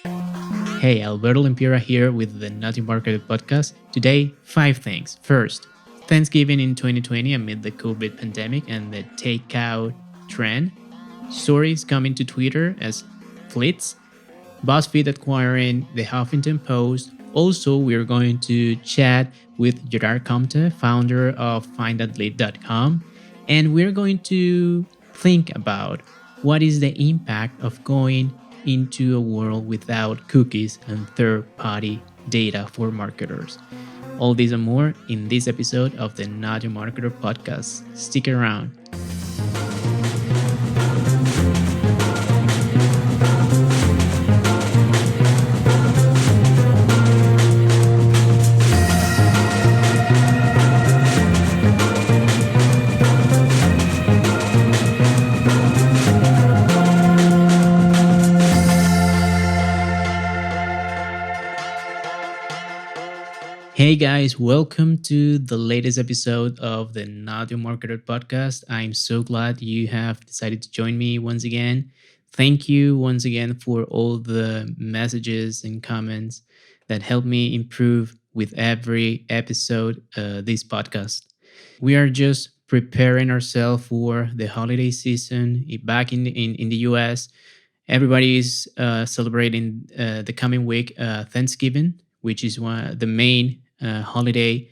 Hey, Alberto Limpira here with the Naughty Marketer podcast. Today, 5 things. First, Thanksgiving in 2020 amid the COVID pandemic and the takeout trend. Stories coming to Twitter as fleets. BuzzFeed acquiring the Huffington Post. Also, we're going to chat with Gerard Compte, founder of FindThatLead.com, and we're going to think about what is the impact of going into a world without cookies and third-party data for marketers. All this and more in this episode of the Not Your Marketer podcast. Stick around. Hey guys, welcome to the latest episode of the Not Your Marketer podcast. I'm so glad you have decided to join me once again. Thank you once again for all the messages and comments that help me improve with every episode this podcast. We are just preparing ourselves for the holiday season back in the US. Everybody is celebrating the coming week Thanksgiving, which is the main holiday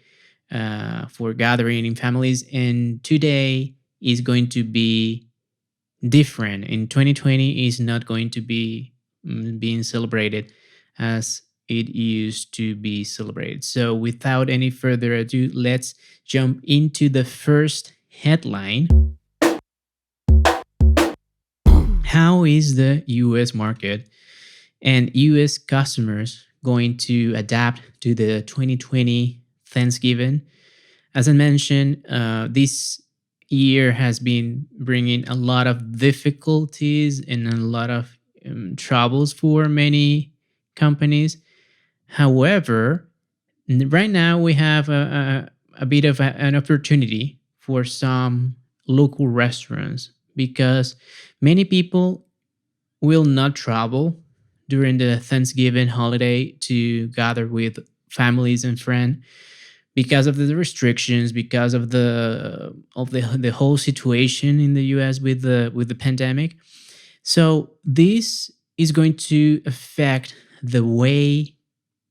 for gathering in families. And today is going to be different. In 2020 is not going to be being celebrated as it used to be celebrated. So without any further ado, let's jump into the first headline. How is the US market and US customers going to adapt to the 2020 Thanksgiving? As I mentioned, this year has been bringing a lot of difficulties and a lot of troubles for many companies. However, right now we have a bit of an opportunity for some local restaurants because many people will not travel during the Thanksgiving holiday to gather with families and friends because of the restrictions, because of the whole situation in the US with the pandemic. So this is going to affect the way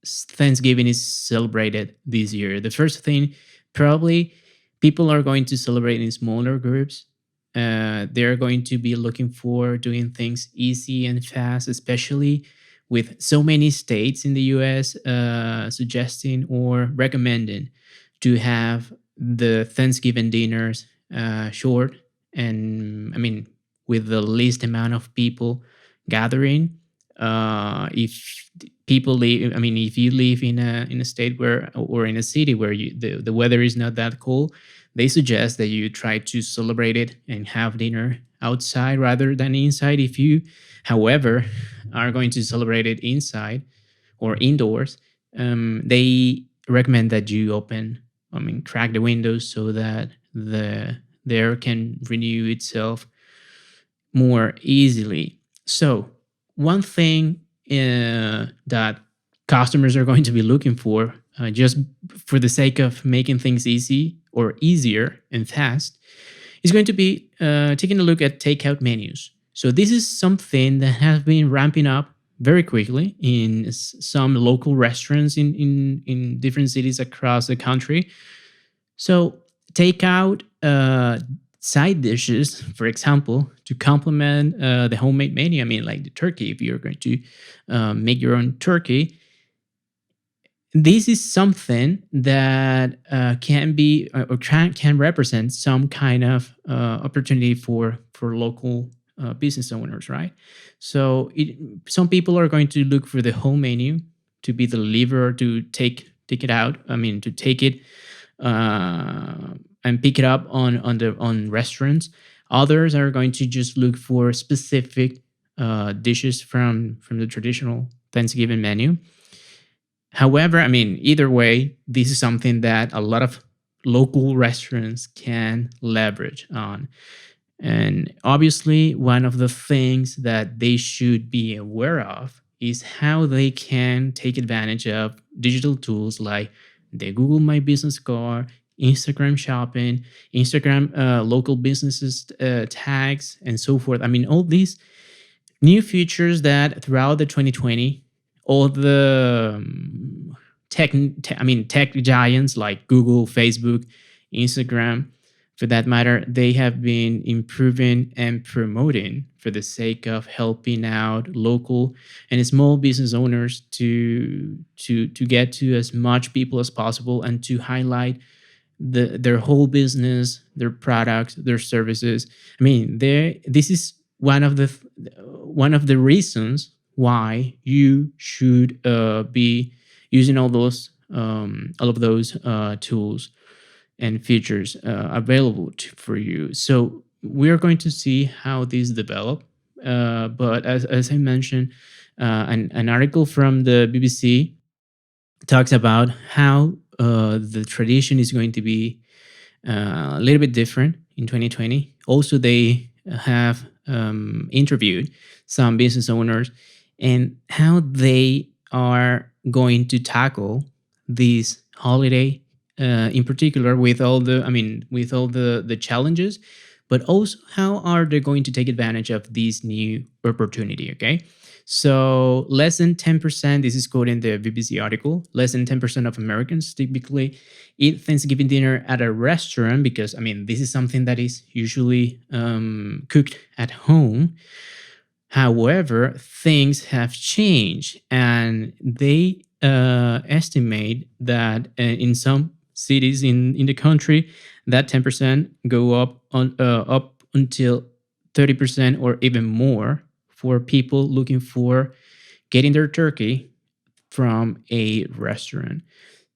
Thanksgiving is celebrated this year. The first thing, probably people are going to celebrate in smaller groups. They're going to be looking for doing things easy and fast, especially with so many states in the US suggesting or recommending to have the Thanksgiving dinners short and, with the least amount of people gathering. If people live, if you live in a state where, or in a city where the weather is not that cold, they suggest that you try to celebrate it and have dinner outside rather than inside. If you, however, are going to celebrate it inside or indoors, they recommend that you crack the windows so that the air can renew itself more easily. So one thing that customers are going to be looking for, just for the sake of making things easy or easier and fast, is going to be taking a look at takeout menus. So this is something that has been ramping up very quickly in some local restaurants in different cities across the country. So takeout side dishes, for example, to complement the homemade menu. Like the turkey, if you're going to make your own turkey, this is something that can be or can represent some kind of opportunity for local business owners, right? So some people are going to look for the whole menu to be delivered, to take it out. To take it and pick it up on restaurants. Others are going to just look for specific dishes from the traditional Thanksgiving menu. However, either way, this is something that a lot of local restaurants can leverage on. And obviously, one of the things that they should be aware of is how they can take advantage of digital tools like the Google My Business Card, Instagram Shopping, Instagram local businesses tags, and so forth. I mean, all these new features that throughout the 2020, all the tech giants like Google, Facebook, Instagram, for that matter, they have been improving and promoting for the sake of helping out local and small business owners to get to as much people as possible and to highlight their whole business, their products, their services. I mean, this is one of the reasons why you should be using all of those tools and features available for you. So we are going to see how these develop. But as I mentioned, an article from the BBC talks about how the tradition is going to be a little bit different in 2020. Also, they have interviewed some business owners and how they are going to tackle this holiday, in particular, with all the challenges, but also how are they going to take advantage of this new opportunity. Okay. So less than 10%, this is quoting the BBC article, less than 10% of Americans typically eat Thanksgiving dinner at a restaurant because, I mean, this is something that is usually cooked at home. However, things have changed, and they estimate that in some cities in the country, that 10% go up until 30% or even more for people looking for getting their turkey from a restaurant.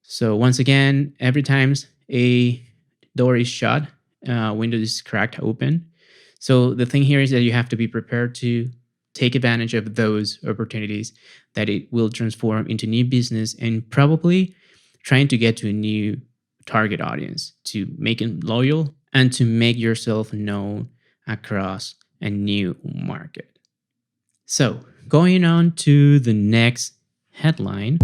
So once again, every time a door is shut, window is cracked open. So the thing here is that you have to be prepared to take advantage of those opportunities that it will transform into new business and probably trying to get to a new target audience to make them loyal and to make yourself known across a new market. So going on to the next headline.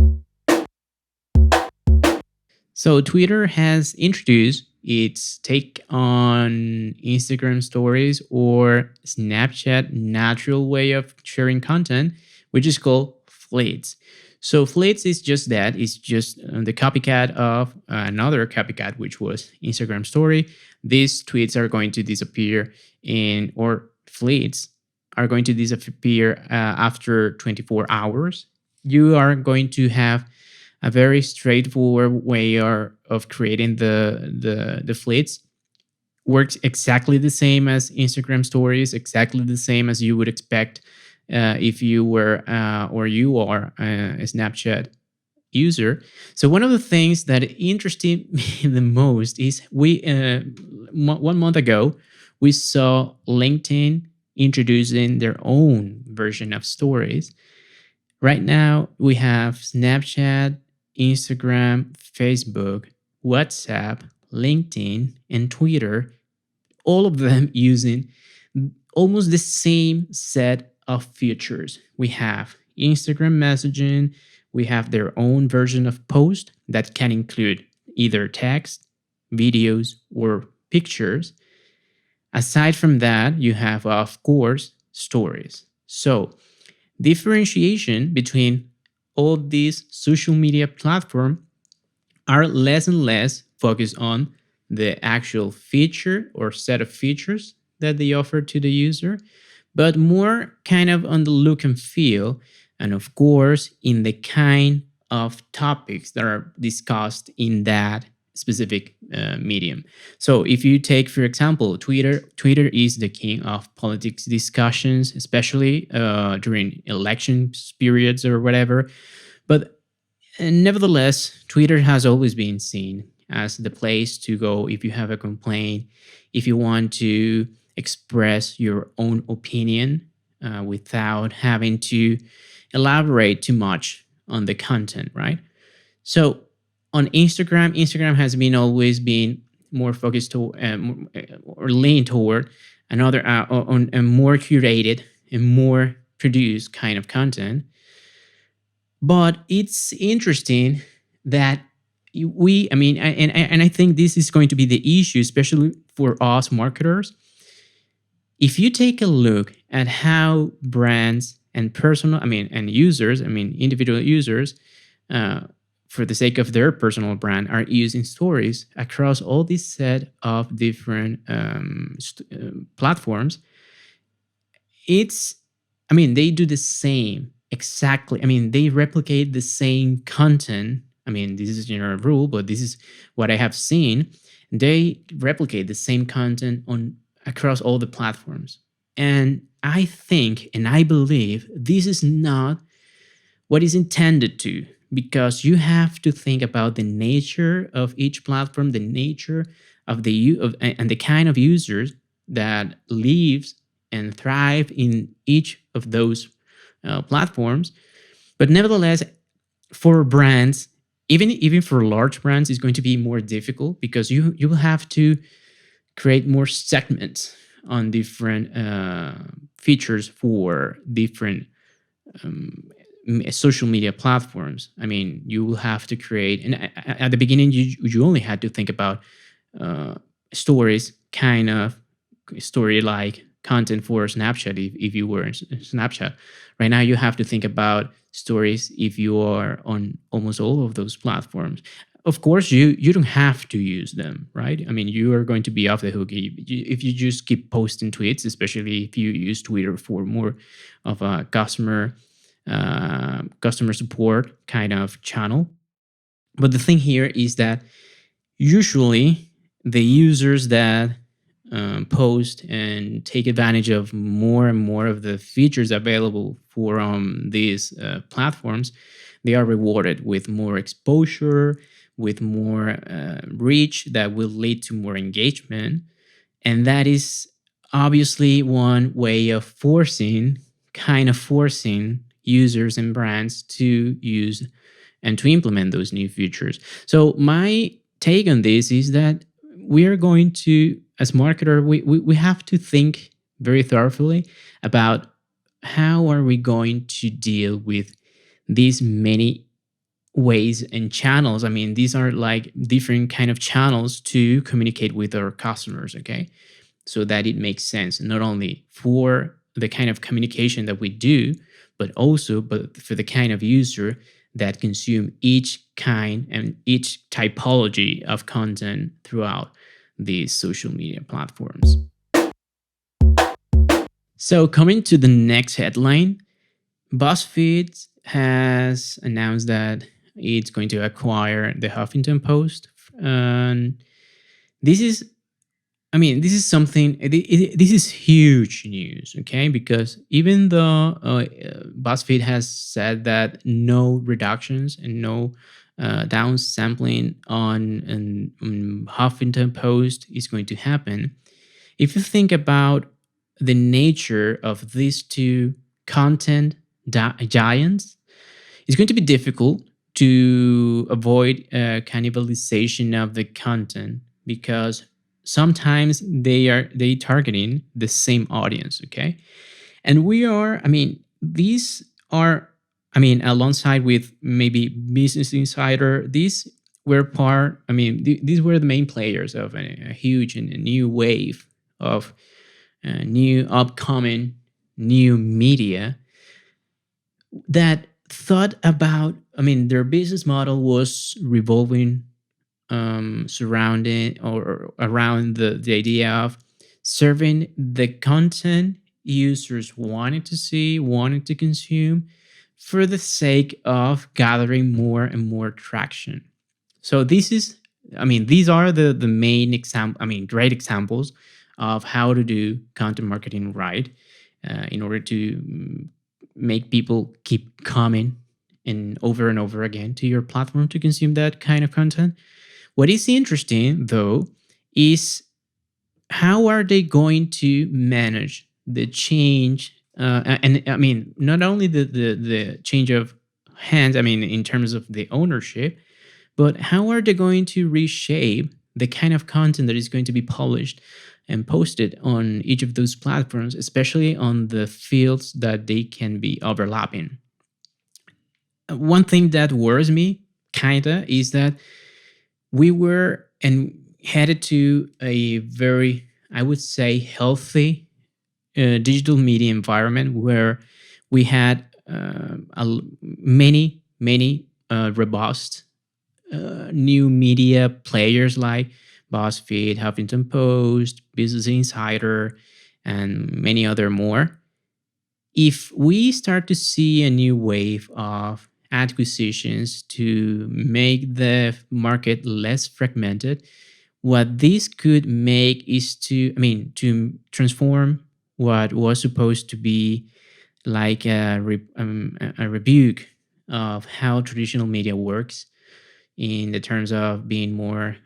So Twitter has introduced its take on Instagram stories or Snapchat natural way of sharing content, which is called Fleets. So Fleets is just that. It's just the copycat of another copycat, which was Instagram story. These tweets are going to disappear or Fleets are going to disappear after 24 hours. You are going to have a very straightforward way of creating the fleets. Works exactly the same as Instagram stories, exactly the same as you would expect if you were or you are a Snapchat user. So one of the things that interested me the most is 1 month ago we saw LinkedIn introducing their own version of stories. Right now we have Snapchat, Instagram, Facebook, WhatsApp, LinkedIn, and Twitter, all of them using almost the same set of features. We have Instagram messaging, we have their own version of post that can include either text, videos, or pictures. Aside from that, you have, of course, stories. So, differentiation between all these social media platforms are less and less focused on the actual feature or set of features that they offer to the user, but more kind of on the look and feel, and of course, in the kind of topics that are discussed in that specific medium. So if you take, for example, Twitter is the king of politics discussions, especially during election periods or whatever. But nevertheless, Twitter has always been seen as the place to go if you have a complaint, if you want to express your own opinion without having to elaborate too much on the content, right? So on Instagram has been always been more focused to or lean toward another on a more curated and more produced kind of content. But it's interesting that we, I mean, and I think this is going to be the issue, especially for us marketers. If you take a look at how brands and personal, I mean, and users, I mean, individual users, uh, for the sake of their personal brand, are using stories across all this set of different platforms, it's, I mean, they do the same exactly. I mean, they replicate the same content. I mean, this is general rule, but this is what I have seen. They replicate the same content on across all the platforms. And I think and I believe this is not what is intended to, because you have to think about the nature of each platform, the nature of and the kind of users that lives and thrive in each of those platforms. But nevertheless, for brands, even for large brands, it's going to be more difficult, because you will have to create more segments on different features for different um, social media platforms. I mean, you will have to create, and at the beginning, you only had to think about uh, stories, kind of story like content for Snapchat if you were in Snapchat. Right now, you have to think about stories if you are on almost all of those platforms. Of course, you don't have to use them, right? I mean, you are going to be off the hook if you just keep posting tweets, especially if you use Twitter for more of a customer support kind of channel. But the thing here is that usually the users that post and take advantage of more and more of the features available for these platforms, they are rewarded with more exposure, with more reach that will lead to more engagement. And that is obviously one way of kind of forcing users and brands to use and to implement those new features. So my take on this is that we are going to, as marketer, we have to think very thoroughly about how are we going to deal with these many ways and channels. I mean, these are like different kind of channels to communicate with our customers, okay? So that it makes sense not only for the kind of communication that we do, but for the kind of user that consume each kind and each typology of content throughout these social media platforms. So coming to the next headline, BuzzFeed has announced that it's going to acquire the Huffington Post. And this is, I mean, this is something, this is huge news, okay? Because even though BuzzFeed has said that no reductions and no downsampling on Huffington Post is going to happen, if you think about the nature of these two content giants, it's going to be difficult to avoid cannibalization of the content, because sometimes they targeting the same audience, okay? And we are, I mean, these are, I mean, alongside with maybe Business Insider, these were part, I mean, these were the main players of a huge and a new wave of new upcoming new media that thought about, I mean, their business model was revolving surrounding or around the idea of serving the content users wanted to see, wanted to consume, for the sake of gathering more and more traction. So this is, I mean, these are the main example, I mean, great examples of how to do content marketing right, in order to make people keep coming and over again to your platform to consume that kind of content. What is interesting, though, is how are they going to manage the change? And I mean, not only the change of hands, I mean, in terms of the ownership, but how are they going to reshape the kind of content that is going to be published and posted on each of those platforms, especially on the fields that they can be overlapping? one thing that worries me kinda is that we were and headed to a very, I would say, healthy digital media environment where we had many robust new media players like BuzzFeed, Huffington Post, Business Insider, and many other more. If we start to see a new wave of acquisitions to make the market less fragmented, what this could make is to transform what was supposed to be like a rebuke of how traditional media works in the terms of being more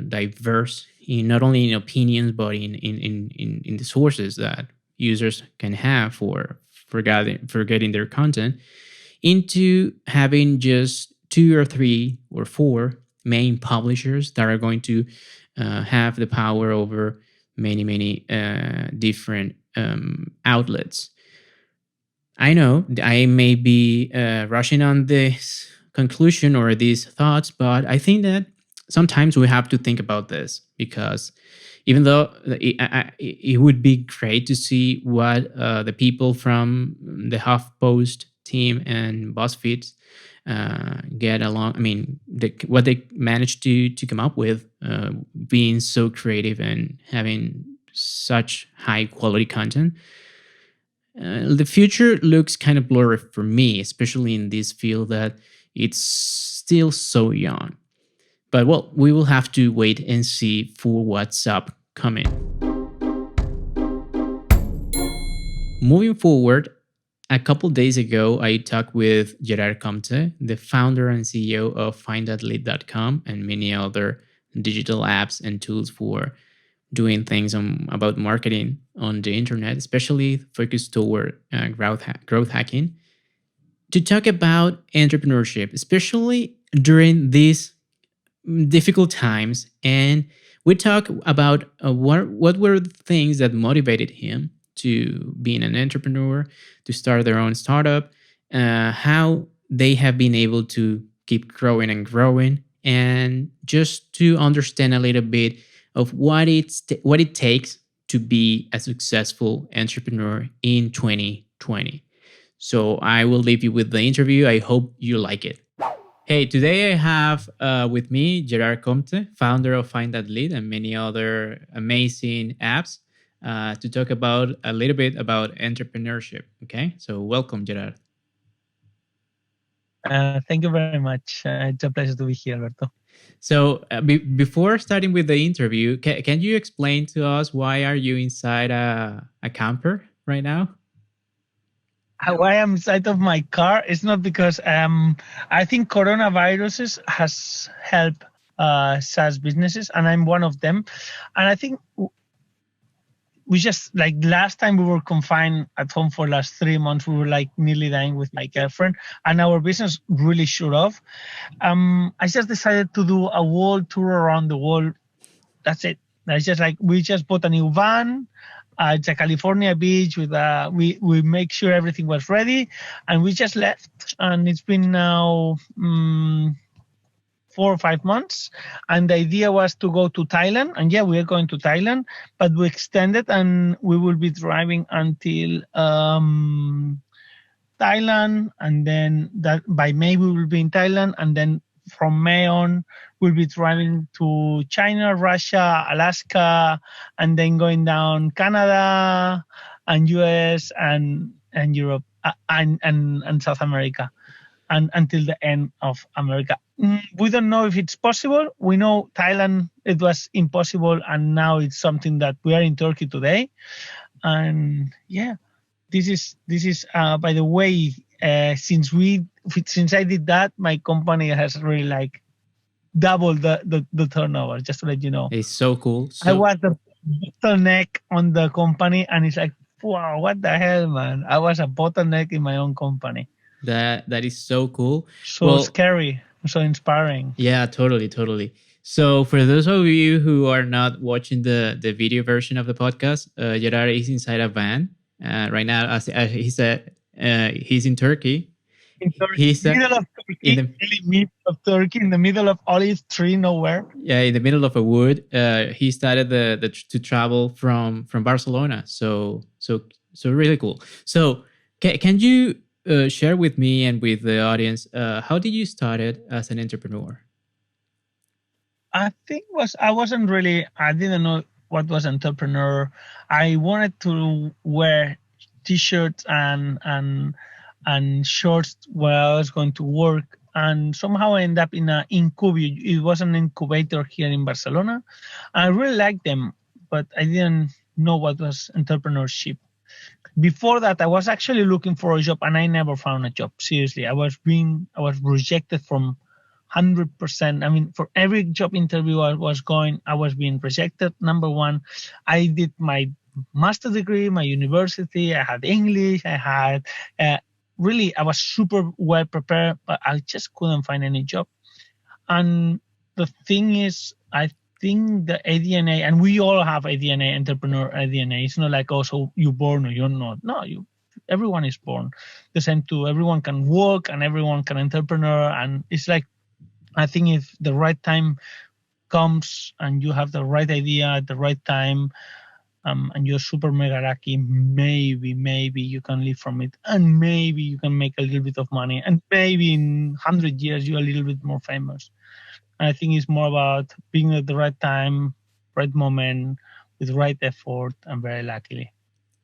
diverse in not only in opinions but in the sources that users can have for getting their content, into having just two or three or four main publishers that are going to have the power over many different outlets. I know I may be rushing on this conclusion or these thoughts, but I think that sometimes we have to think about this because even though it would be great to see what the people from the HuffPost team and BuzzFeed get along. I mean, what they managed to come up with, being so creative and having such high quality content. The future looks kind of blurry for me, especially in this field that it's still so young. But well, we will have to wait and see for what's upcoming. Moving forward, a couple days ago, I talked with Gerard Compte, the founder and CEO of FindThatLead.com and many other digital apps and tools for doing things about marketing on the internet, especially focused toward growth hacking, to talk about entrepreneurship, especially during these difficult times. And we talk about what were the things that motivated him to being an entrepreneur, to start their own startup, how they have been able to keep growing and growing, and just to understand a little bit of what it takes to be a successful entrepreneur in 2020. So I will leave you with the interview. I hope you like it. Hey, today I have with me Gerard Compte, founder of FindThatLead and many other amazing apps, to talk about a little bit about entrepreneurship. Okay, so welcome, Gerard. Thank you very much. It's a pleasure to be here, Alberto. So before starting with the interview, can you explain to us why are you inside a camper right now? Why I'm inside of my car is not because I think coronaviruses has helped SaaS businesses, and I'm one of them. And I think we just, like, last time we were confined at home for last 3 months, we were like nearly dying with my girlfriend, and our business really shut off. I just decided to do a world tour around the world. That's it. It's just like we just bought a new van. It's a California beach with we make sure everything was ready, and we just left. And it's been now 4 or 5 months, and the idea was to go to Thailand. And yeah, we are going to Thailand, but we extended, and we will be driving until Thailand, and then that by May we will be in Thailand, and then from May on we'll be driving to China, Russia, Alaska, and then going down Canada and US and Europe and South America, and until the end of America. We don't know if it's possible. We know Thailand, it was impossible, and now it's something that we are in Turkey today. And yeah, this is by the way, since I did that, my company has really like doubled the turnover, just to let you know. It's so cool. I was the bottleneck on the company, and it's like, wow, what the hell, man? I was a bottleneck in my own company. That is so cool. So scary, so inspiring. Yeah, totally. So for those of you who are not watching the video version of the podcast, Gerard is inside a van right now. As he said, he's in Turkey, In Turkey, He's middle of in Turkey, the really middle of Turkey, in the middle of olive tree, nowhere. yeah, in the middle of a wood. He started to travel from Barcelona. So really cool. So can you share with me and with the audience how did you started as an entrepreneur? I think was I wasn't really I didn't know what was entrepreneur. I wanted to wear t-shirts and shorts where I was going to work, and somehow I ended up in a incubator. It was an incubator here in Barcelona. I really liked them, but I didn't know what was entrepreneurship. Before that, I was actually looking for a job and I never found a job. Seriously, I was rejected from 100%. I mean, for every job interview I was going, I was being rejected. Number one, I did my master's degree, my university, I had English, I had really, I was super well prepared, but I just couldn't find any job. And the thing is, I think the ADNA, and we all have ADNA, entrepreneur ADNA. It's not like, oh, so you're born or you're not. No, everyone is born. The same too. Everyone can work and everyone can entrepreneur. And it's like, I think if the right time comes and you have the right idea at the right time, and you're super mega lucky, maybe you can live from it, and maybe you can make a little bit of money, and maybe in 100 years you're a little bit more famous. And I think it's more about being at the right time, right moment, with right effort, and very luckily.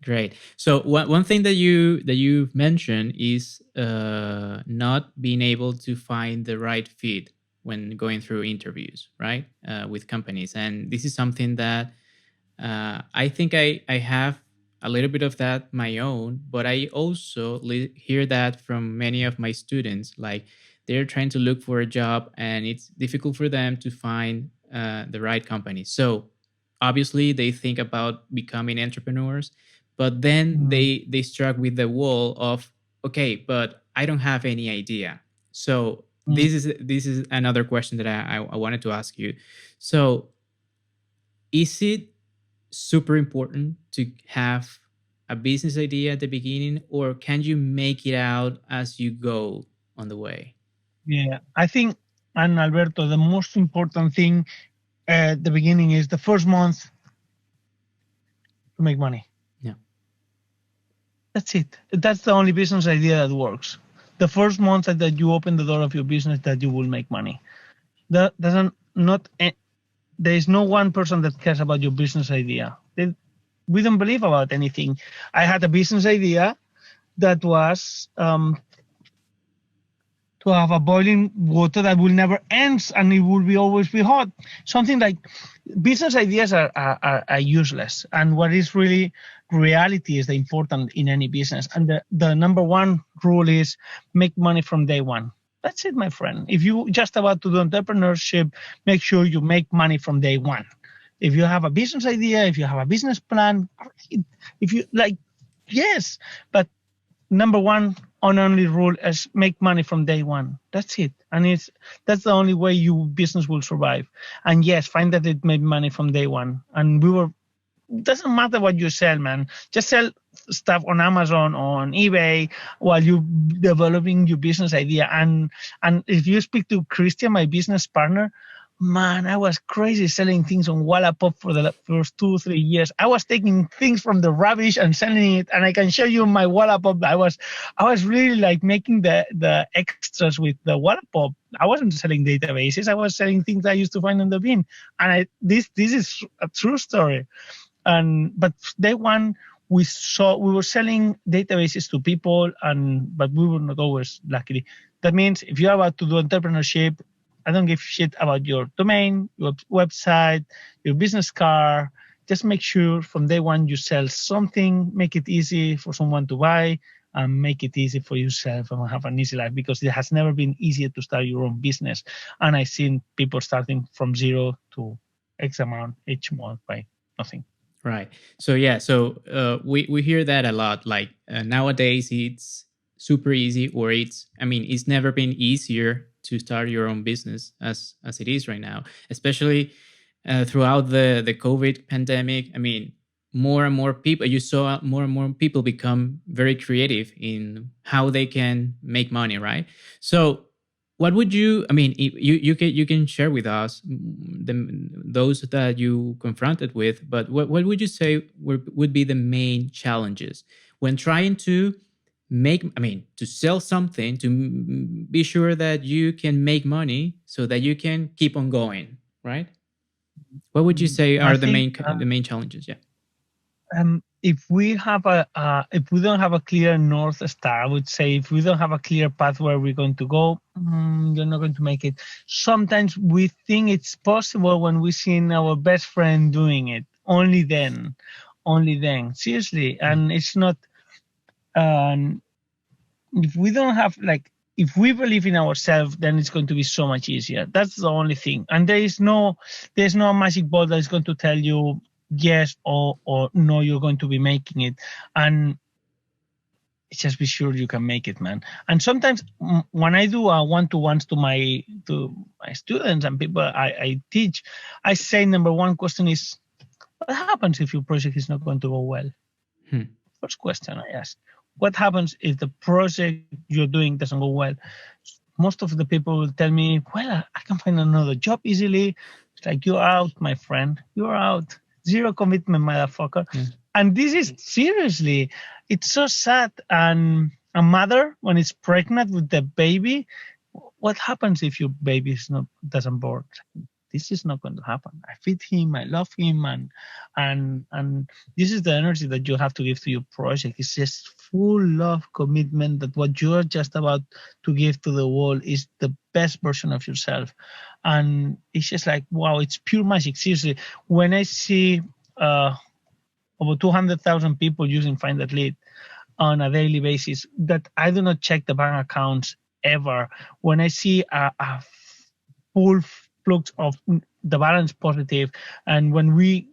Great. So one thing that you've mentioned is not being able to find the right fit when going through interviews, right, with companies, and this is something that I think I have a little bit of that my own, but I also hear that from many of my students. Like they're trying to look for a job, and it's difficult for them to find the right company. So obviously, they think about becoming entrepreneurs, but then Mm, they struck with the wall of okay, but I don't have any idea. So mm, this is another question that I wanted to ask you. So is it super important to have a business idea at the beginning, or can you make it out as you go on the way? yeah, I think, and Alberto, the most important thing at the beginning is the first month to make money. Yeah. That's it. That's the only business idea that works. The first month that you open the door of your business, that you will make money. That doesn't not there is no one person that cares about your business idea. We don't believe about anything. I had a business idea that was to have a boiling water that will never end and it will be always be hot. Something like business ideas are useless. And what is really reality is the important in any business. And the number one rule is make money from day one. That's it, my friend. If you just about to do entrepreneurship, make sure you make money from day one. If you have a business idea, if you have a business plan, great. If you like, yes, but number one on only rule is make money from day one. That's it. And that's the only way your business will survive. And yes, find that it made money from day one. And we were doesn't matter what you sell, man. Just sell stuff on Amazon, on eBay, while you developing your business idea. And if you speak to Christian, my business partner, man, I was crazy selling things on Wallapop for the first 2 3 years. I was taking things from the rubbish and selling it, and I can show you my Wallapop. I was really like making the extras with the Wallapop. I wasn't selling databases. I was selling things I used to find on the bin. And this is a true story. And but day one we were selling databases to people, and but we were not always lucky. That means if you're about to do entrepreneurship, I don't give shit about your domain, your website, your business card. Just make sure from day one you sell something, make it easy for someone to buy, and make it easy for yourself and have an easy life, because it has never been easier to start your own business. And I've seen people starting from zero to X amount each month by nothing. Right. So yeah. So we hear that a lot. Like nowadays, it's super easy, or it's. I mean, it's never been easier to start your own business as it is right now, especially throughout the COVID pandemic. I mean, more and more people, you saw more and more people become very creative in how they can make money, right? So what would you, I mean, you can share with us those that you confronted with, but what would you say would be the main challenges when trying to make, I mean, to sell something, to be sure that you can make money so that you can keep on going, right? What would you say I are think the main challenges? Yeah. if we have if we don't have a clear north star, I would say if we don't have a clear path where we're going to go, you're not going to make it. Sometimes we think it's possible when we see our best friend doing it. Only then, seriously. And it's not. Um, if we don't have like, if we believe in ourselves, then it's going to be so much easier. That's the only thing. And there's no magic ball that is going to tell you yes or no, you're going to be making it. And just be sure you can make it, man. And sometimes when I do one-to-ones to my students and people I teach, I say number one question is, what happens if your project is not going to go well? Hmm. First question I ask. What happens if the project you're doing doesn't go well? Most of the people will tell me, well, I can find another job easily. It's like, you're out, my friend. You're out. Zero commitment, motherfucker. Yeah. And this is seriously, it's so sad. And a mother, when it's pregnant with the baby, what happens if your baby doesn't born? This is not going to happen. I feed him, I love him, and this is the energy that you have to give to your project. It's just full love, commitment, that what you're just about to give to the world is the best version of yourself. And it's just like, wow, it's pure magic. Seriously, when I see over 200,000 people using FindThatLead on a daily basis, that I do not check the bank accounts ever. When I see a full flux of the balance positive, and when we're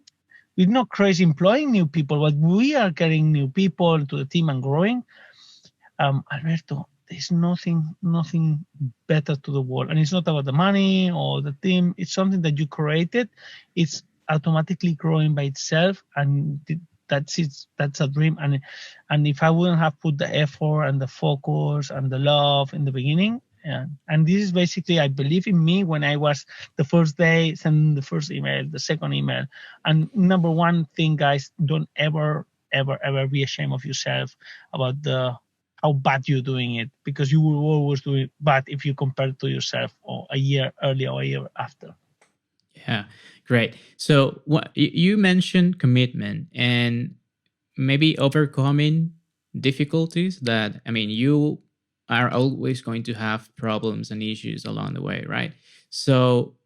not crazy employing new people, but we are getting new people to the team and growing, Alberto, there's nothing better to the world. And it's not about the money or the team. It's something that you created. It's automatically growing by itself, and that's it. That's a dream. And if I wouldn't have put the effort and the focus and the love in the beginning, yeah. And this is basically, I believe in me when I was the first day sending the first email, the second email. And number one thing, guys, don't ever be ashamed of yourself about how bad you're doing it, because you will always do it bad if you compare it to yourself or a year earlier or a year after. Yeah, great. So what you mentioned commitment and maybe overcoming difficulties that, I mean, you are always going to have problems and issues along the way, right? So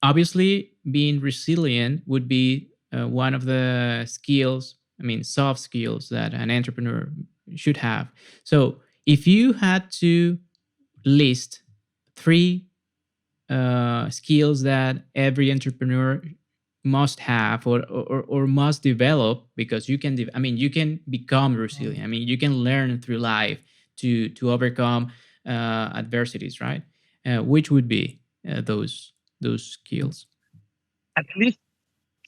obviously being resilient would be one of the skills, I mean, soft skills that an entrepreneur should have. So if you had to list three skills that every entrepreneur must have or must develop, because you can I mean, you can become resilient, I mean, you can learn through life to overcome adversities, right? Which would be those skills? At least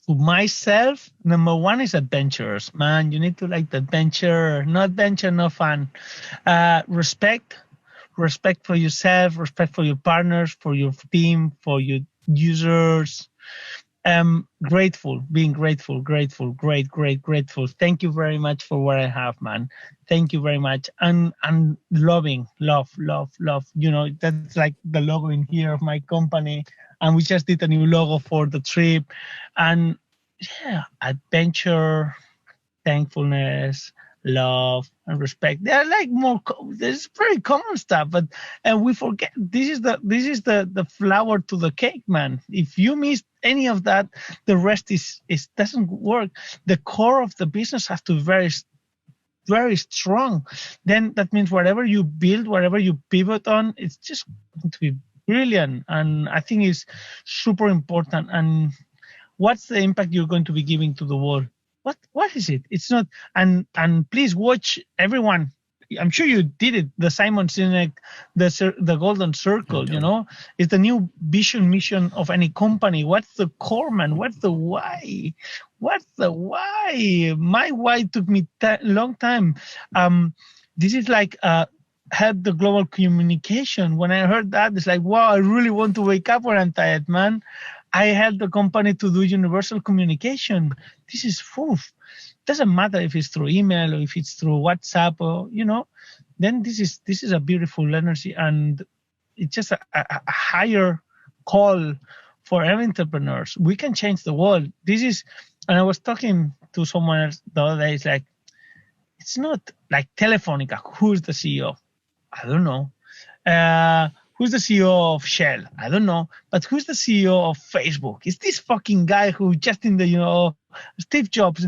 to myself, number one is adventures. Man, you need to like the adventure. No adventure, no fun. Respect for yourself, respect for your partners, for your team, for your users. Being grateful, grateful. Thank you very much for what I have, man. Thank you very much. And loving, love. You know, that's like the logo in here of my company. And we just did a new logo for the trip. And yeah, adventure, thankfulness, love, and respect. They are like there's very common stuff, but and we forget this is the flower to the cake, man. If you miss any of that, the rest is doesn't work. The core of the business has to be very strong. Then that means whatever you build, whatever you pivot on, it's just going to be brilliant. And I think it's super important. And what's the impact you're going to be giving to the world? What is it? It's not. And please watch everyone. I'm sure you did it. The Simon Sinek, the golden circle, Totally. it's the new vision mission of any company. What's the core, man? What's the why? What's the why? My why took me long time. This is like help the global communication. When I heard that, it's like, wow, I really want to wake up when I'm tired, man. I help the company to do universal communication. This is foof. Doesn't matter if it's through email or if it's through WhatsApp or then this is a beautiful energy, and it's just a higher call for every entrepreneurs. We can change the world. And I was talking to someone else the other day. It's like, it's not like Telefonica. Who's the CEO? I don't know. Who's the CEO of Shell? I don't know. But who's the CEO of Facebook? It's this fucking guy who just in the, Steve Jobs.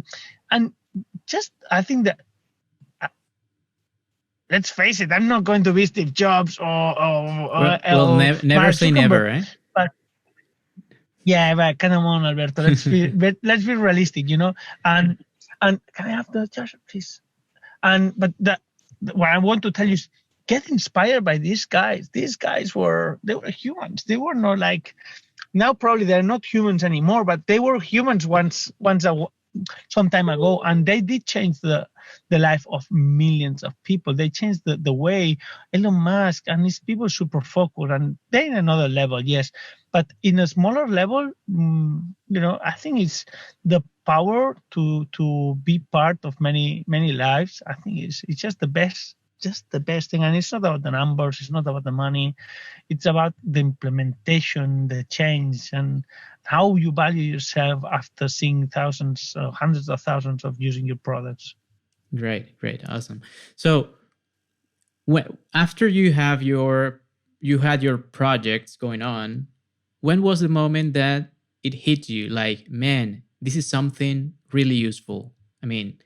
And just, I think that, let's face it, I'm not going to be Steve Jobs or never Mark say Zuckerberg, never, right? But yeah, but come on, Alberto. Let's be realistic, And can I have the charger, please? But what I want to tell you is, get inspired by these guys. These guys they were humans. They were not like, now probably they're not humans anymore, but they were humans some time ago, and they did change the life of millions of people. They changed the way Elon Musk and his people super focused, and they're in another level, yes. But in a smaller level, I think it's the power to be part of many, many lives. I think it's just the best thing. And it's not about the numbers, it's not about the money, it's about the implementation, the change, and how you value yourself after seeing thousands, hundreds of thousands of using your products. Great, awesome. So after you had your projects going on, when was the moment that it hit you like, man, this is something really useful? I mean,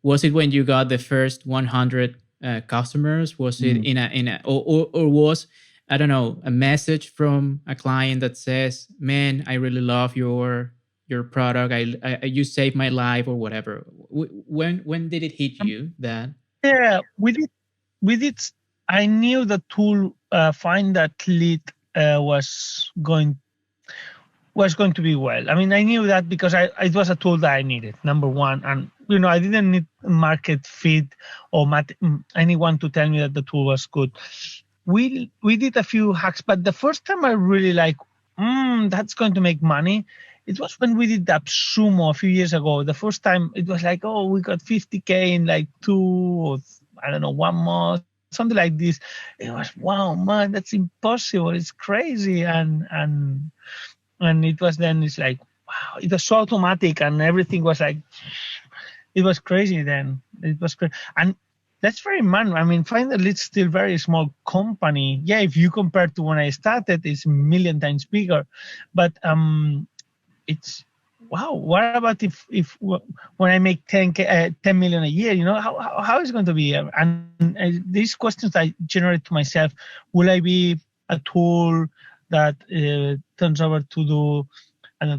was it when you got the first 100 customers? Was it in a or was, I don't know, a message from a client that says, man, I really love your product, I you saved my life, or whatever? When did it hit you that? Yeah, with it, I knew the tool FindThatLead was going to be well. I mean, I knew that because it was a tool that I needed, number one. And, I didn't need market fit or anyone to tell me that the tool was good. We did a few hacks, but the first time I really that's going to make money, it was when we did the AppSumo a few years ago. The first time it was like, oh, we got 50K in like 1 month, something like this. It was, wow, man, that's impossible. It's crazy. And it was, then it's like, wow, it was so automatic, and everything was like, it was crazy then. It was crazy. And that's very man. I mean, FindThatLead's still very small company. Yeah, if you compare to when I started, it's a million times bigger. But it's, wow, what about if when I make 10 million a year, how is it going to be? And these questions I generate to myself, will I be a tool that turns over to do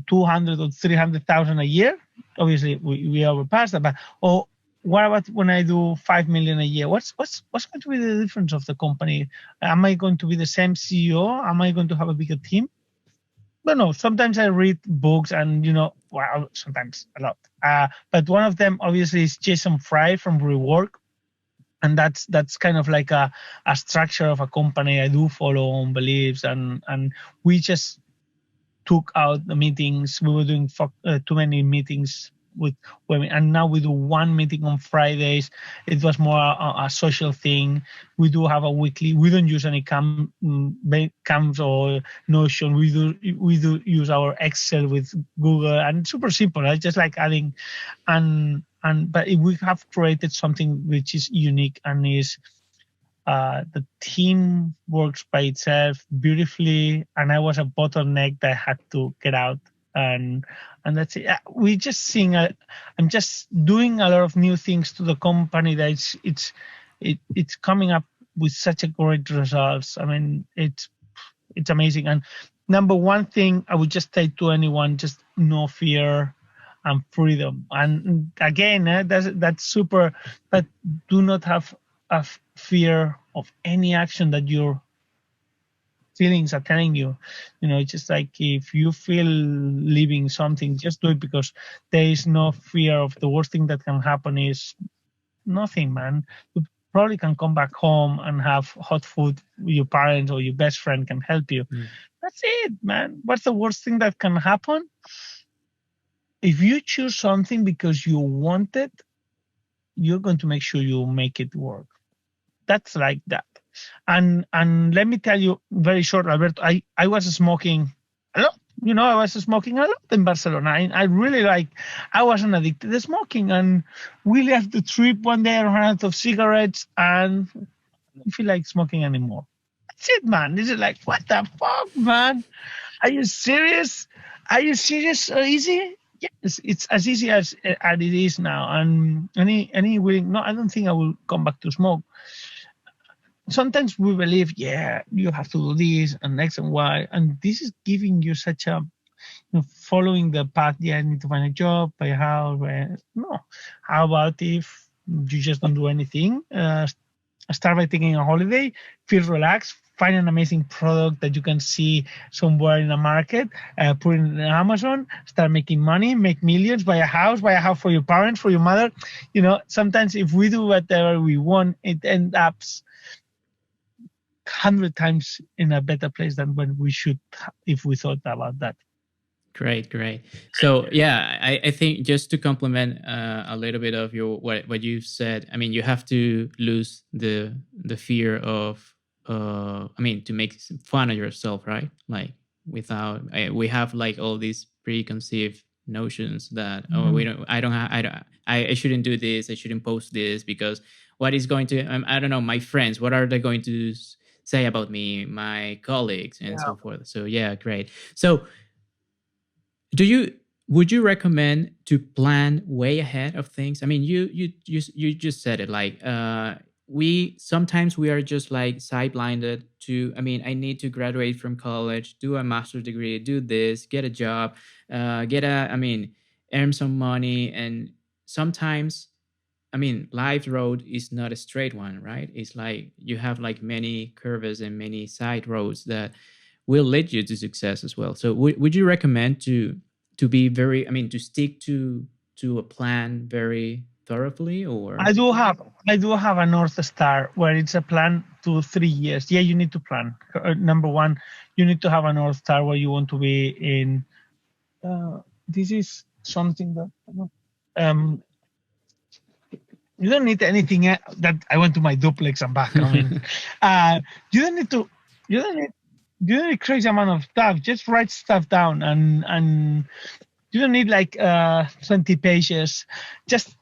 200 or 300,000 a year? Obviously, we overpassed that. But what about when I do 5 million a year? What's going to be the difference of the company? Am I going to be the same CEO? Am I going to have a bigger team? No. Sometimes I read books, and sometimes a lot. But one of them obviously is Jason Fry from Rework. And that's kind of like a structure of a company I do follow on beliefs, and we just took out the meetings. We were doing too many meetings with women, and now we do one meeting on Fridays. It was more a social thing. We do have a weekly. We don't use any Camps or Notion. We do use our Excel with Google, and it's super simple. I just like adding, but we have created something which is unique, and is the team works by itself beautifully, and I was a bottleneck that I had to get out, and that's it. We just seeing I'm just doing a lot of new things to the company that it's coming up with such a great results. I mean, it's amazing. And number one thing I would just say to anyone, just no fear and freedom. And again, that's super, but do not have a fear of any action that your feelings are telling you. It's just like if you feel leaving something, just do it, because there is no fear of the worst thing that can happen is nothing, man. You probably can come back home and have hot food. Your parents or your best friend can help you. Mm. That's it, man. What's the worst thing that can happen? If you choose something because you want it, you're going to make sure you make it work. That's like that. And let me tell you very short, Alberto, I was smoking a lot. I was smoking a lot in Barcelona. I really I wasn't addicted to smoking. And we left the trip one day, I ran out of cigarettes and I don't feel like smoking anymore. That's it, man. This is like, what the fuck, man? Are you serious? Are you serious? So easy? Yes, it's as easy as it is now. And any willing, no, I don't think I will come back to smoke. Sometimes we believe, yeah, you have to do this and X and Y, and this is giving you such a following the path. Yeah, I need to find a job, buy a house. No, how about if you just don't do anything? Start by taking a holiday, feel relaxed, find an amazing product that you can see somewhere in the market, put it in Amazon, start making money, make millions, buy a house for your parents, for your mother. Sometimes if we do whatever we want, it ends up 100 times in a better place than when we should, if we thought about that. Great. So yeah, I think just to complement a little bit of your what you said. I mean, you have to lose the fear of to make fun of yourself, right? Like without we have like all these preconceived notions that I shouldn't do this, I shouldn't post this because what is going to I don't know, my friends, what are they going to say about me, my colleagues, and Yeah. so forth. So yeah, great. So do you would you recommend to plan way ahead of things? I mean, you just said it like we sometimes we are just like side blinded to. I mean, I need to graduate from college, do a master's degree, do this, get a job, get a I mean, earn some money, and sometimes I mean, life road is not a straight one, right? It's like you have like many curves and many side roads that will lead you to success as well. So would you recommend to be very to stick to a plan very thoroughly or I do have a North Star where it's a plan to 3 years. Yeah, you need to plan. Number one, you need to have a North Star where you want to be in. This is something that um, you don't need anything that I went to my duplex and back. I mean, you don't need to. You don't need. You don't need a crazy amount of stuff. Just write stuff down, and you don't need like 20 pages. Just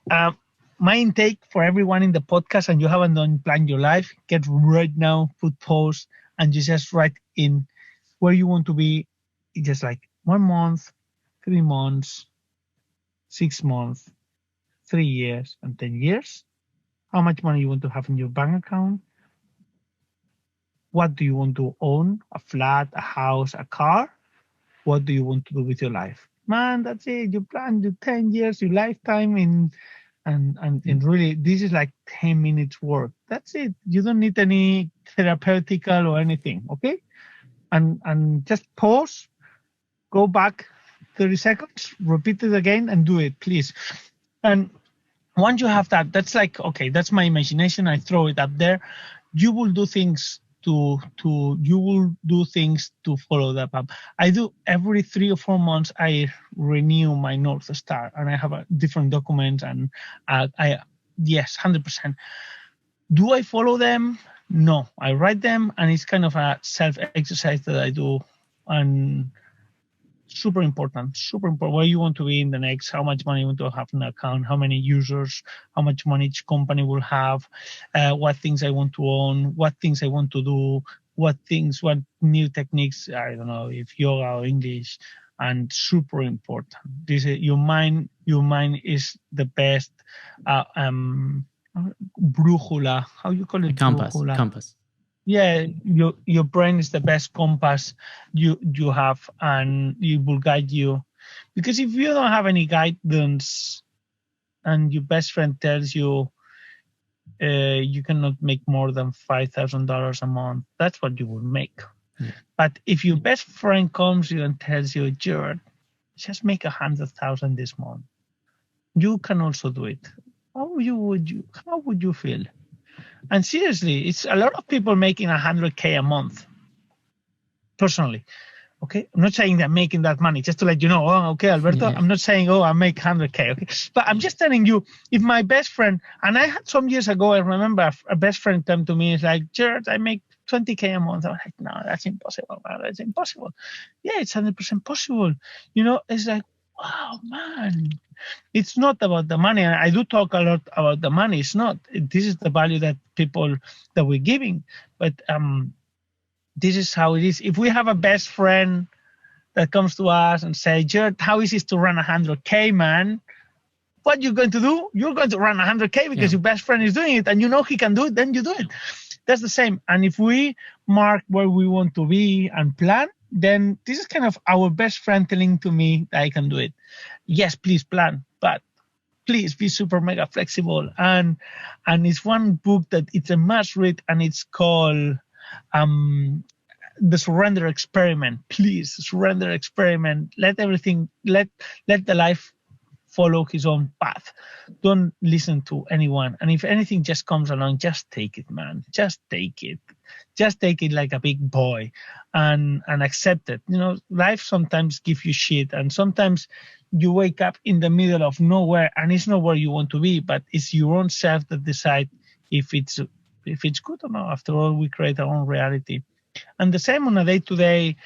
my intake for everyone in the podcast, and you haven't done plan your life. Get right now, put pause, and you just write in where you want to be. Just like 1 month, 3 months, 6 months, 3 years, and 10 years. How much money you want to have in your bank account? What do you want to own? A flat, a house, a car? What do you want to do with your life? Man, that's it. You plan your 10 years, your lifetime and really this is like 10 minutes work. That's it. You don't need any therapeutical or anything. Okay. And just pause, go back 30 seconds, repeat it again and do it, please. And once you have that, that's like, okay, that's my imagination. I throw it up there. You will do things to follow that up. I do every 3 or 4 months. I renew my North Star, and I have a different document. And I yes, 100%. Do I follow them? No, I write them, and it's kind of a self exercise that I do, and super important, where you want to be in the next, how much money you want to have in the account, how many users, how much money each company will have, what things I want to own, what things I want to do, what new techniques, I don't know, if yoga or English, and super important. This is your mind is the best brújula. How you call it? compass. Yeah, your brain is the best compass you have, and it will guide you. Because if you don't have any guidance and your best friend tells you you cannot make more than $5,000 a month. That's what you would make. Yeah. But if your best friend comes to you and tells you, Gerard, just make 100,000 this month, you can also do it. How would you feel? And seriously, it's a lot of people making 100K a month. Personally, okay, I'm not saying that making that money, just to let you know. Oh, okay, Alberto, Yeah. I'm not saying, I make 100K, okay, but I'm just telling you, if my best friend, and I had some years ago, I remember a best friend come to me, it's like, Gerard, I make 20K a month. I'm like, no, that's impossible, man. That's impossible. Yeah, it's 100% possible. It's like, wow, man. It's not about the money. And I do talk a lot about the money. It's not. This is the value that we're giving. But this is how it is. If we have a best friend that comes to us and say, Jared, how is it to run 100K, man? What you're going to do? You're going to run 100K because your best friend is doing it and you know he can do it, then you do it. That's the same. And if we mark where we want to be and plan, then this is kind of our best friend telling to me that I can do it. Yes, please plan, but please be super mega flexible. And it's one book that it's a must read, and it's called The Surrender Experiment. Please, Surrender Experiment. Let the life follow his own path. Don't listen to anyone. And if anything just comes along, just take it, man. Just take it. Just take it like a big boy and accept it. Life sometimes gives you shit, and sometimes you wake up in the middle of nowhere and it's not where you want to be, but it's your own self that decide if it's good or not. After all, we create our own reality. And the same on a day-to-day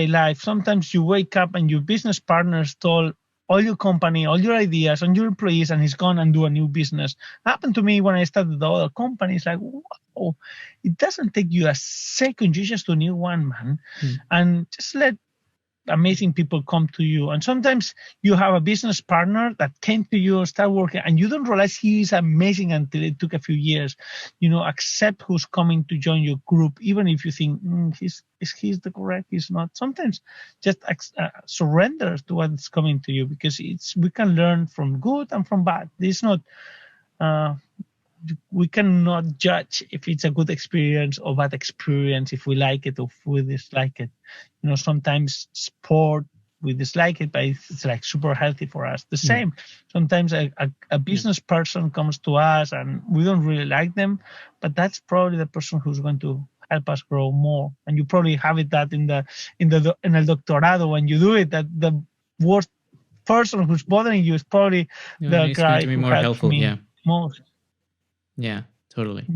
life. Sometimes you wake up and your business partners told all your company, all your ideas, and your employees, and he's gone and do a new business. Happened to me when I started the other company. It's like, wow, it doesn't take you a second. You just do a new one, man. And just let amazing people come to you. And sometimes you have a business partner that came to you and start working, and you don't realize he is amazing until it took a few years. Accept who's coming to join your group, even if you think he's the correct, he's not. Sometimes just surrender to what's coming to you, because we can learn from good and from bad. It's not we cannot judge if it's a good experience or bad experience, if we like it or if we dislike it. Sometimes sport, we dislike it, but it's like super healthy for us. The same, sometimes a business person comes to us and we don't really like them, but that's probably the person who's going to help us grow more. And you probably have it that in el doctorado, when you do it, that the worst person who's bothering you is probably the guy who helps me most. Yeah, totally.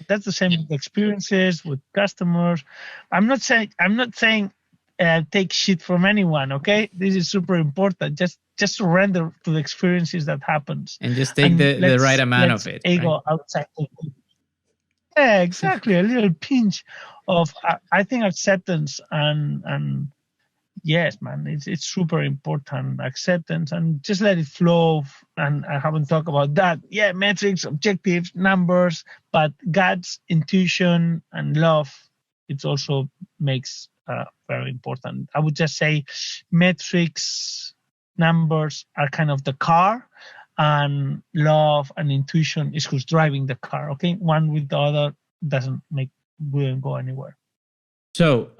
That's the same with experiences, with customers. I'm not saying take shit from anyone. Okay, this is super important. Just surrender to the experiences that happens, and just take the right amount of it. Ego outside. Yeah, exactly. A little pinch of I think acceptance and yes, man, it's super important, acceptance, and just let it flow. And I haven't talked about that. Yeah, metrics, objectives, numbers, but God's intuition and love, it also makes very important. I would just say metrics, numbers are kind of the car, and love and intuition is who's driving the car. Okay, one with the other wouldn't go anywhere. So,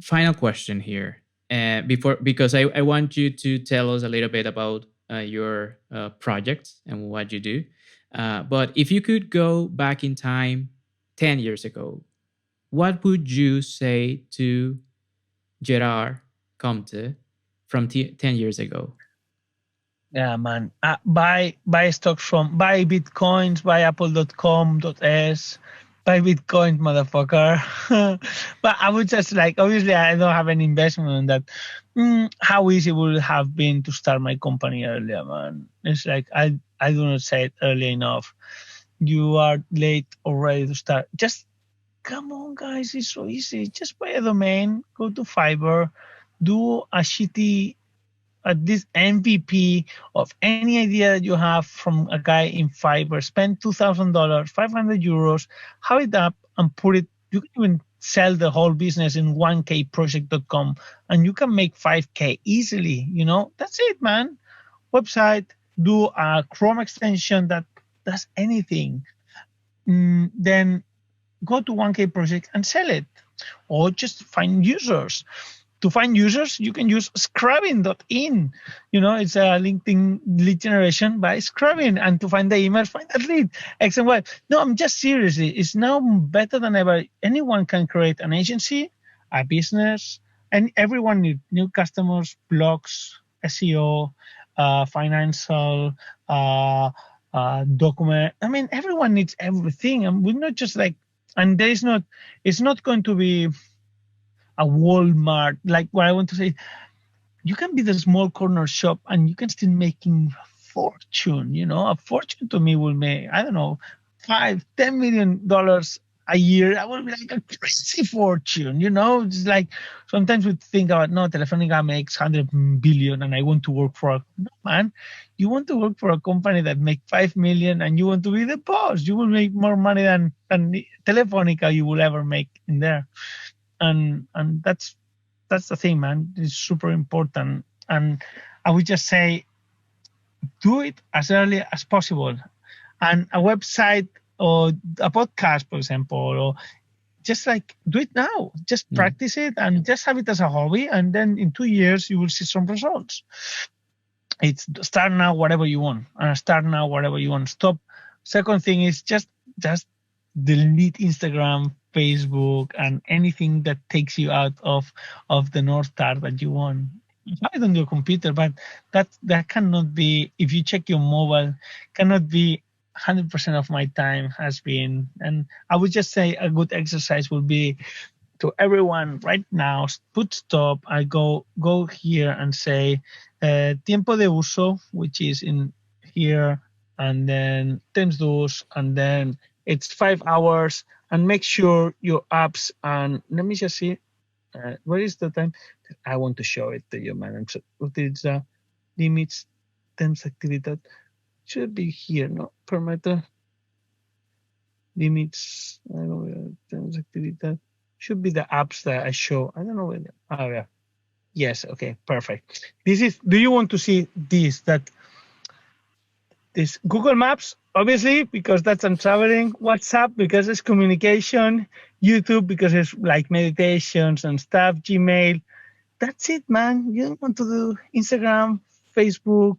final question here, because I want you to tell us a little bit about your project and what you do. But if you could go back in time 10 years ago, what would you say to Gerard Compte from 10 years ago? Yeah, man. Buy stocks buy Bitcoins, buy Apple.com.s, buy Bitcoin, motherfucker. But I would just obviously I don't have any investment in that. How easy would it have been to start my company earlier, man? It's like I do not say it early enough. You are late already to start. Just come on, guys. It's so easy. Just buy a domain, go to Fiverr, do a shitty at this MVP of any idea that you have from a guy in Fiverr. Spend $2,000, 500 euros, have it up and put it. You can even sell the whole business in 1kproject.com and you can make 5K easily. That's it, man. Website, do a Chrome extension that does anything, then go to 1K project and sell it, or just find users. To find users, you can use scrubbing.in. It's a LinkedIn lead generation by scrubbing. And to find the emails, find that lead. X and Y. No, I'm just seriously. It's now better than ever. Anyone can create an agency, a business, and everyone needs new customers, blogs, SEO, financial, document. I mean, everyone needs everything. And we're not just like, and it's not going to be a Walmart. Like what I want to say, you can be the small corner shop and you can still making fortune. A fortune to me will make, I don't know, $5-10 million a year. That will be like a crazy fortune. It's like sometimes we think about, no, Telefonica makes 100 billion and I want to work for no, man. You want to work for a company that makes 5 million and you want to be the boss. You will make more money than Telefonica you will ever make in there. And that's the thing, man. It's super important. And I would just say, do it as early as possible. And a website or a podcast, for example, or just like do it now. Just practice it and just have it as a hobby. And then in 2 years, you will see some results. It's start now, whatever you want. And start now, whatever you want. Stop. Second thing is just delete Instagram, Facebook, and anything that takes you out of the North Star that you want. Have it on your computer, but that cannot be, if you check your mobile, cannot be 100% of my time has been. And I would just say a good exercise would be to everyone right now, put stop. I go here and say tiempo de uso, which is in here, and then temps dos, and then it's 5 hours, and make sure your apps, and let me just see, what is the time? I want to show it to you, man. What is limits, temps actividad? Should be here, no? Parameter, limits, I don't know where temps actividad. Should be the apps that I show. I don't know where. Oh, yeah. Yes, okay, perfect. Do you want to see this Google Maps, obviously, because that's I'm traveling. WhatsApp, because it's communication. YouTube, because it's like meditations and stuff. Gmail. That's it, man. You don't want to do Instagram, Facebook.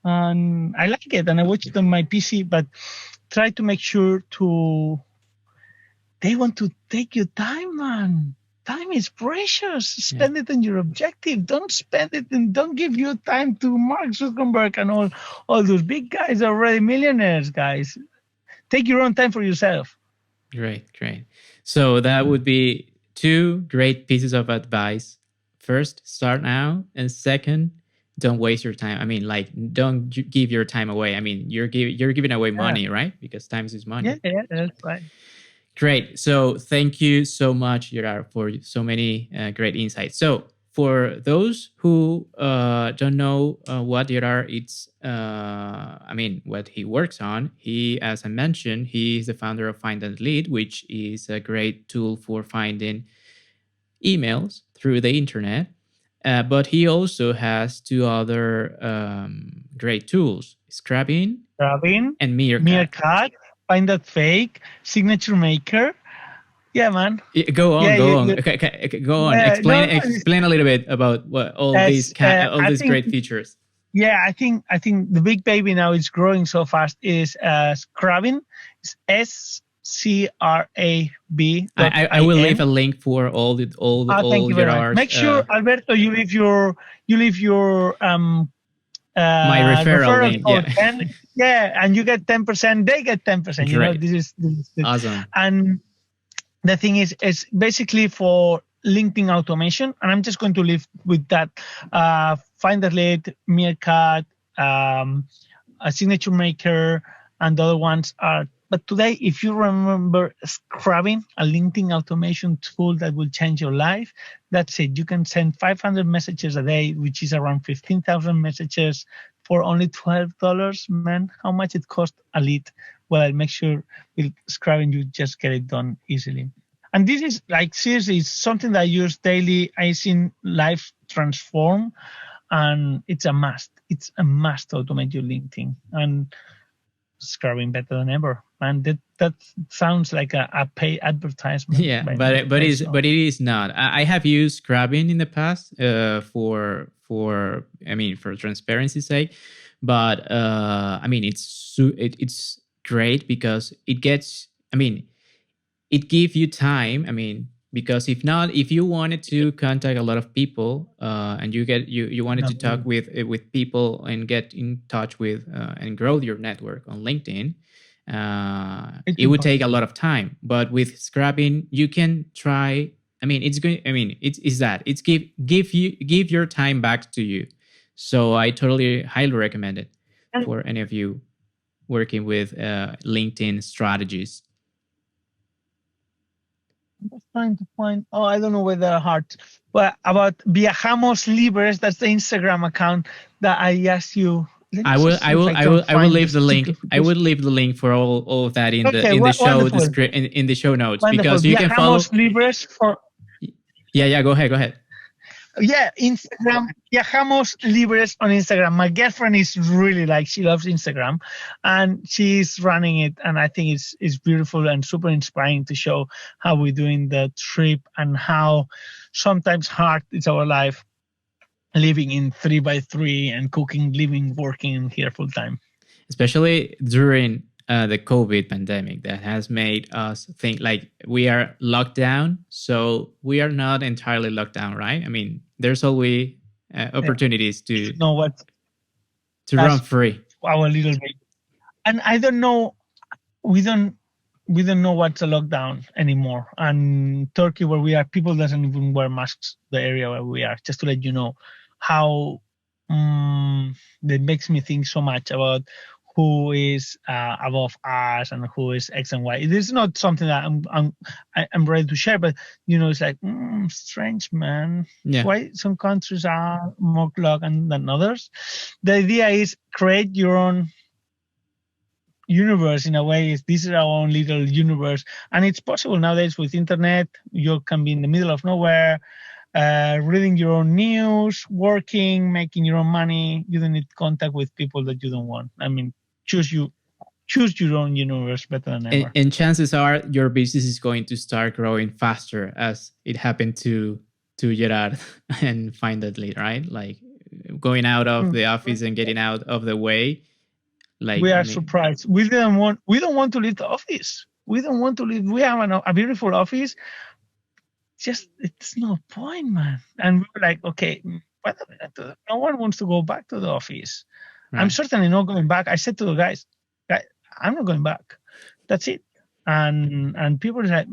And I like it, and I watch it on my PC, but try to make sure they want to take your time, man. Time is precious. Spend it on your objective. Don't spend it and don't give your time to Mark Zuckerberg and all those big guys are already millionaires, guys. Take your own time for yourself. Great. So that would be 2 great pieces of advice. First, start now. And second, don't waste your time. I mean, like, don't give your time away. I mean, you're giving away money, right? Because time is money. Yeah, that's right. Great. So thank you so much, Gerard, for so many great insights. So for those who don't know what Gerard is, what he works on, as I mentioned, he is the founder of FindThatLead, which is a great tool for finding emails through the internet. But he also has 2 other great tools, Scrubbing and Meerkat. Find that fake signature maker. Yeah, man. Go on. Okay, go on. Explain a little bit about what all these great features. Yeah, I think the big baby now is growing so fast is Scrubbing. It's SCRAB. I will leave a link for all thank you very much. Make sure, Alberto, you leave your my referral link. And you get 10%. They get 10%. This is awesome. And the thing is basically for LinkedIn automation, and I'm just going to leave with that. FindThatLead, Meerkat, a signature maker, and the other ones are. But today, if you remember Scrubbing, a LinkedIn automation tool that will change your life, that's it. You can send 500 messages a day, which is around 15,000 messages for only $12. Man, how much it costs a lead? Well, make sure with Scrubbing, you just get it done easily. And this is like, seriously, it's something that I use daily. I've seen life transform, and it's a must. It's a must to automate your LinkedIn. And scrubbing better than ever. And that sounds like a paid advertisement Yeah, by me. but it is not. I have used Scrubbing in the past for I mean for transparency's sake, but I mean it's great because it gets. I mean it gives you time. I mean because if not, if you wanted to contact a lot of people and you wanted to Not talk really. with people and get in touch with and grow your network on LinkedIn, It's it would take a impossible. lot of time. But with Scrapping, you can try. I mean, it's going. I mean, it's that it's give your time back to you. So I totally highly recommend it And for any of you working with LinkedIn strategies. I'm just trying to find. Oh, I don't know whether I heart. But about Viajamos Libres, that's the Instagram account that I asked you. Let me just see if I can I will find the leave the sticker link. I because. would leave the link for all of that Okay, in the show wonderful, description in the show notes wonderful. because you can Viajamos follow. Libres for Yeah, go ahead, go ahead. yeah, Instagram. Viajamos Libres on Instagram. My girlfriend is really like she loves Instagram, and she's running it. And I think it's beautiful and super inspiring to show how we're doing the trip and how sometimes hard is our life living in 3x3 and cooking, living, working here full time. Especially during the COVID pandemic that has made us think like we are locked down. So we are not entirely locked down, right? I mean, there's always Yeah, opportunities we don't know what to run that's free. our little bit. And I don't know. We don't we don't know what's a lockdown anymore. And Turkey, where we are, people doesn't even wear masks. The area where we are, just to let you know how that makes me think so much about who is above us and who is X and Y. It is not something that I'm ready to share, but it's like strange, man. Yeah. Why some countries are more locked than others? The idea is create your own universe in a way. This is our own little universe, and it's possible nowadays with internet. You can be in the middle of nowhere, reading your own news, working, making your own money. You don't need contact with people that you don't want. I mean, choose your own universe better than ever. And chances are your business is going to start growing faster as it happened to Gerard and FindThatLead, right? Like going out of the office and getting out of the way. Like we are surprised. We don't want to leave the office. We don't want to leave. We have a beautiful office. Just it's no point, man. And we were like, okay, what are we gonna do? No one wants to go back to the office. Right. I'm certainly not going back. I said to the guys, I'm not going back. That's it. And people are like,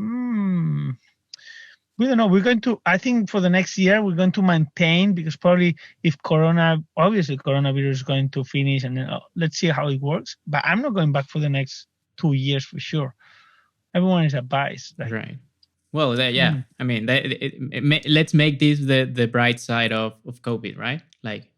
we don't know. We're going to, I think for the next year, we're going to maintain, because probably if coronavirus is going to finish, and then, let's see how it works. But I'm not going back for the next 2 years for sure. Everyone is advised. Like, right. Well, yeah. I mean, let's make this the bright side of COVID, right? Like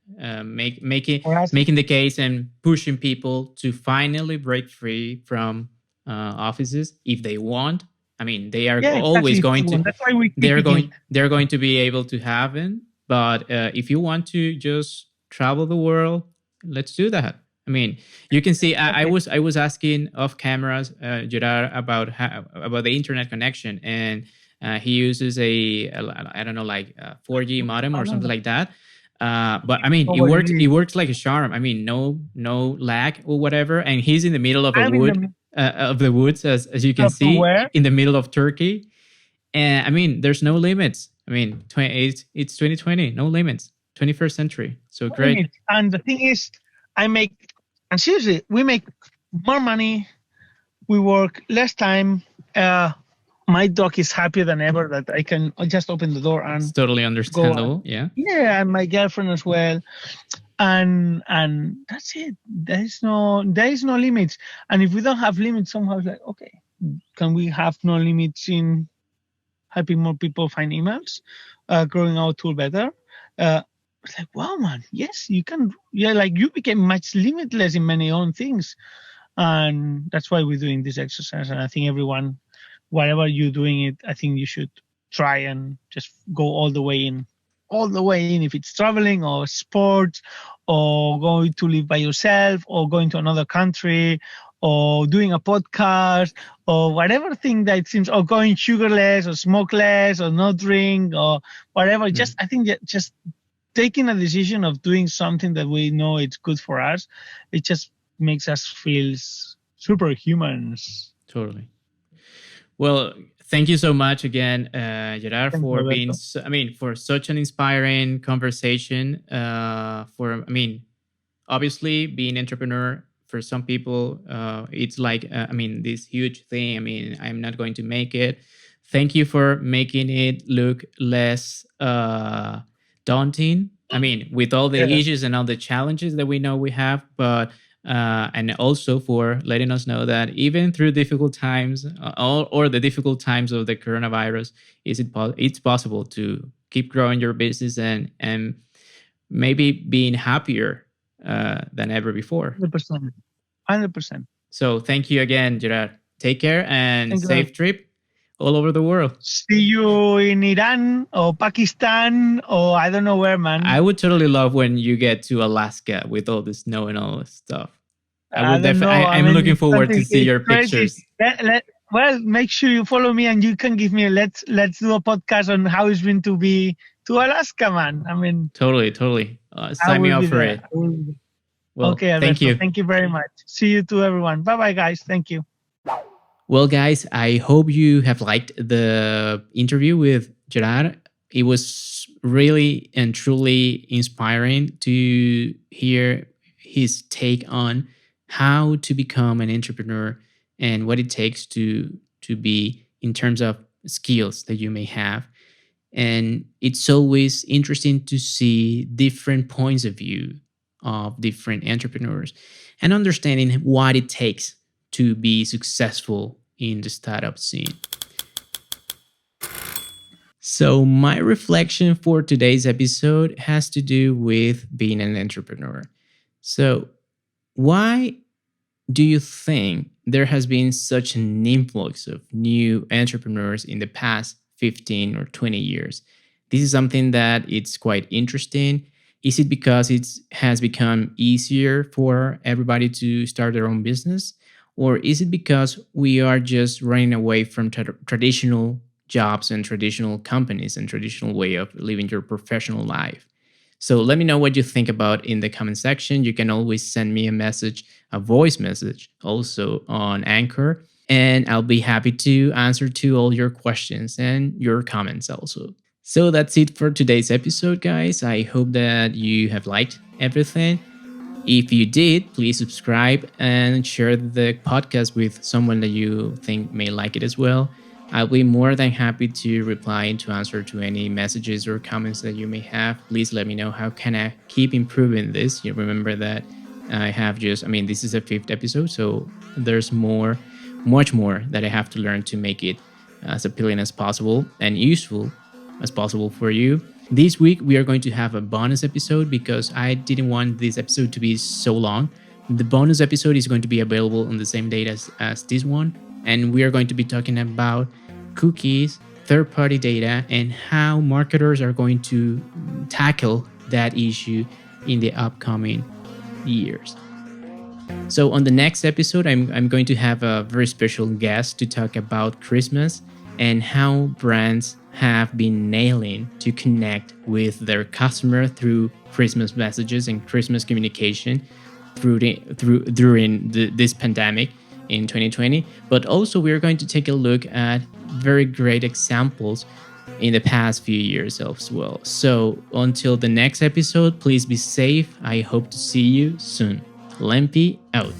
making the case and pushing people to finally break free from offices if they want. I mean, they are always going to. That's why we they're going to be able to have them. But if you want to just travel the world, let's do that. I mean, you can see. I was asking off cameras, Gerard, about the internet connection, and he uses I don't know, like a 4G modem or something like that. But I mean, it works like a charm. I mean, no lag or whatever, and he's in the middle of of the woods, as you can see, in the middle of Turkey. And I mean, there's no limits. I mean, it's 2020, no limits, 21st century. So great. Limits. And the thing is, and seriously, we make more money, we work less time. My dog is happier than ever that I can just open the door and it's totally understandable. Yeah. Yeah, and my girlfriend as well. And that's it. There is no limits. And if we don't have limits, somehow it's like, okay, can we have no limits in helping more people find emails, growing our tool better? It's like, wow, man, yes, you can. Yeah, like you became much limitless in many own things. And that's why we're doing this exercise. And I think everyone, whatever you're doing it, I think you should try and just go all the way in. If it's traveling or sports or going to live by yourself or going to another country or doing a podcast or whatever thing that seems, or going sugarless or smokeless or no drink or whatever. Just I think that just taking a decision of doing something that we know it's good for us, it just makes us feel superhumans. Totally. Well, thank you so much again, Gerard, Thank you, for being, Alberto. for such an inspiring conversation. Obviously, being entrepreneur for some people, it's like, this huge thing. I'm not going to make it. Thank you for making it look less daunting. With all the Yeah. issues and all the challenges that we know we have, but and also for letting us know that even through difficult times, or the difficult times of the coronavirus, it's possible to keep growing your business and maybe being happier than ever before. 100%. 100%. So thank you again, Gerard. Take care and Thank you. safe trip all over the world. See you in Iran or Pakistan or I don't know where, man. I would totally love when you get to Alaska with all the snow and all this stuff. I don't know. I'm looking forward to see your crazy. pictures. Well, make sure you follow me and you can give me let's do a podcast on how it's been to be to Alaska, man. Totally. Sign me up for it. Well, okay, Alberto, thank you. Thank you very much. See you to everyone. Bye, guys. Thank you. Well, guys, I hope you have liked the interview with Gerard. It was really and truly inspiring to hear his take on how to become an entrepreneur and what it takes to be in terms of skills that you may have. And it's always interesting to see different points of view of different entrepreneurs and understanding what it takes to be successful in the startup scene. So my reflection for today's episode has to do with being an entrepreneur. So why do you think there has been such an influx of new entrepreneurs in the past 15 or 20 years? This is something that it's quite interesting. Is it because it has become easier for everybody to start their own business? Or is it because we are just running away from traditional jobs and traditional companies and traditional way of living your professional life? So let me know what you think about in the comment section. You can always send me a message, a voice message, also on Anchor, and I'll be happy to answer to all your questions and your comments also. So that's it for today's episode, guys. I hope that you have liked everything. If you did, please subscribe and share the podcast with someone that you think may like it as well. I'll be more than happy to reply and to answer to any messages or comments that you may have. Please let me know how can I keep improving this. You remember that I have this is a 5th episode, so there's much more that I have to learn to make it as appealing as possible and useful as possible for you. This week, we are going to have a bonus episode because I didn't want this episode to be so long. The bonus episode is going to be available on the same date as this one. And we are going to be talking about cookies, third-party data, and how marketers are going to tackle that issue in the upcoming years. So on the next episode, I'm going to have a very special guest to talk about Christmas and how brands have been nailing to connect with their customer through Christmas messages and Christmas communication during this pandemic in 2020. But also we're going to take a look at very great examples in the past few years as well. So until the next episode, please be safe. I hope to see you soon. Lempi out.